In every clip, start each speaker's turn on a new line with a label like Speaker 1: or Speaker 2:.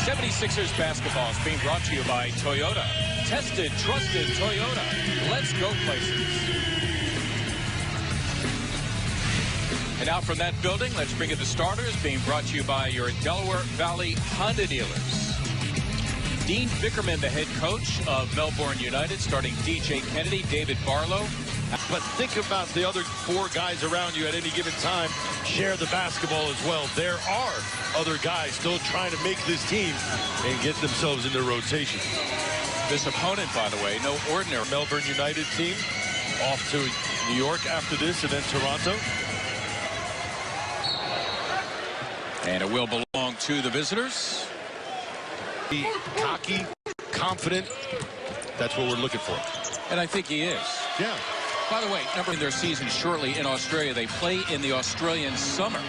Speaker 1: 76ers basketball is being brought to you by Toyota. Tested, trusted Toyota. Let's go places. And now from that building, let's bring you the starters, being brought to you by your Delaware Valley Honda dealers. Dean Vickerman, the head coach of Melbourne United, starting DJ Kennedy, David Barlow.
Speaker 2: But think about the other four guys around you at any given time share the basketball as well. There are other guys still trying to make this team and get themselves into rotation.
Speaker 1: This opponent, by the way, no ordinary.
Speaker 2: Melbourne United team off to New York after this, and then Toronto.
Speaker 1: And it will belong to the visitors.
Speaker 2: Be cocky, confident. That's what we're looking for.
Speaker 1: And I think he is.
Speaker 2: Yeah.
Speaker 1: By the way, in their season shortly in Australia, they play in the Australian summer.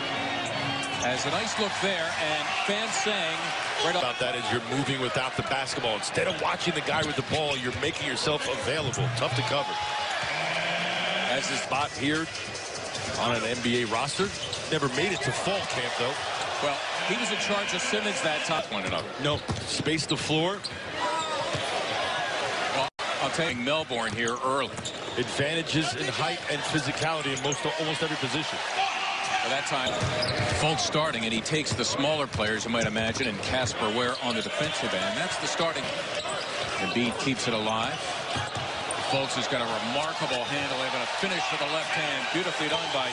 Speaker 1: Has a nice look there, and fans saying right
Speaker 2: about that is you're moving without the basketball. Instead of watching the guy with the ball, you're making yourself available. Tough to cover. As his spot here on an NBA roster. Never made it to fall camp, though.
Speaker 1: Well, he was in charge of Simmons that time. One another.
Speaker 2: No, space the floor.
Speaker 1: Well, I'll tell you, Melbourne here early.
Speaker 2: Advantages in height and physicality in almost every position.
Speaker 1: At that time, Fultz starting, and he takes the smaller players, you might imagine, and Casper Ware on the defensive end. That's the starting. Embiid keeps it alive. Fultz has got a remarkable handle, able to finish with the left hand. Beautifully done by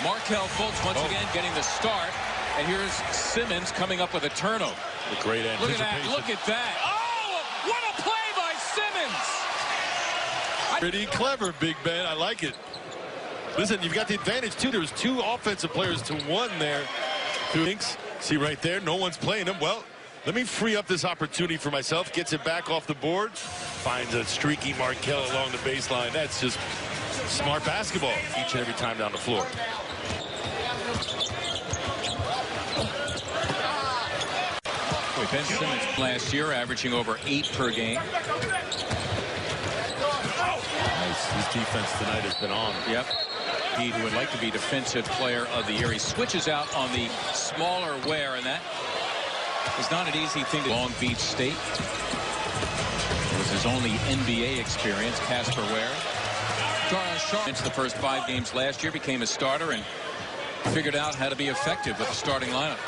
Speaker 1: Markelle Fultz once again, getting the start. And here's Simmons coming up with a turnover.
Speaker 2: A great anticipation.
Speaker 1: Look at that. Look at that. Oh, what a play by Simmons.
Speaker 2: Pretty clever, Big Ben. I like it. Listen, you've got the advantage, too. There was two offensive players to one there. See right there, no one's playing him. Well, let me free up this opportunity for myself. Gets it back off the board. Finds a streaky Markelle along the baseline. That's just smart basketball each and every time down the floor.
Speaker 1: Ben Simmons last year averaging over 8 per game.
Speaker 2: Nice. His defense tonight has been on.
Speaker 1: Yep. He who would like to be defensive player of the year. He switches out on the smaller Ware, and that is not an easy thing to Long Beach State. It was his only NBA experience, Casper Ware. Darnell Sharp, the first 5 games last year, became a starter and figured out how to be effective with the starting lineup.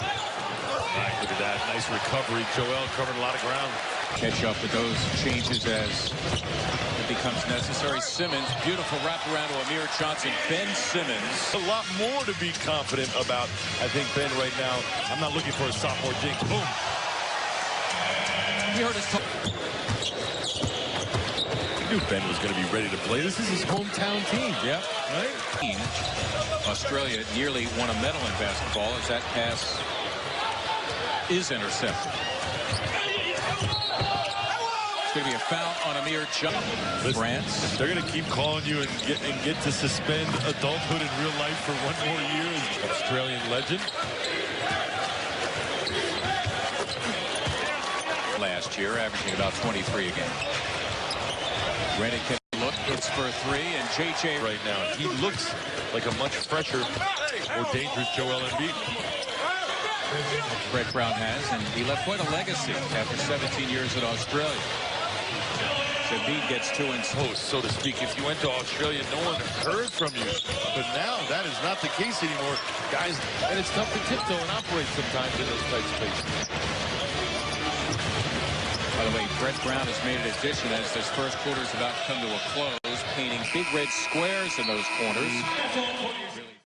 Speaker 2: Right, look at that. Nice recovery. Joel covered a lot of ground.
Speaker 1: Catch up with those changes as it becomes necessary. Simmons, beautiful wraparound to Amir Johnson. Ben Simmons.
Speaker 2: A lot more to be confident about, I think, Ben, right now. I'm not looking for a sophomore jinx. Boom.
Speaker 1: You heard us talk.
Speaker 2: I knew Ben was going to be ready to play. This is his hometown team.
Speaker 1: Yep.
Speaker 2: Right?
Speaker 1: Australia nearly won a medal in basketball as that pass is intercepted. It's going to be a foul on Amir Johnson. France.
Speaker 2: They're going to keep calling you and get to suspend adulthood in real life for 1 more year. Australian legend.
Speaker 1: Last year, averaging about 23 a game. Rennick can look, hits for 3, and JJ
Speaker 2: right now. He looks like a much fresher, more dangerous Joel Embiid.
Speaker 1: Brett Brown has, and he left quite a legacy after 17 years in Australia. So Embiid gets 2 and
Speaker 2: so to speak. If you went to Australia, no one heard from you. But now that is not the case anymore, guys. And it's tough to tiptoe and operate sometimes in those tight spaces.
Speaker 1: By the way, Brett Brown has made an addition as this first quarter is about to come to a close, painting big red squares in those corners.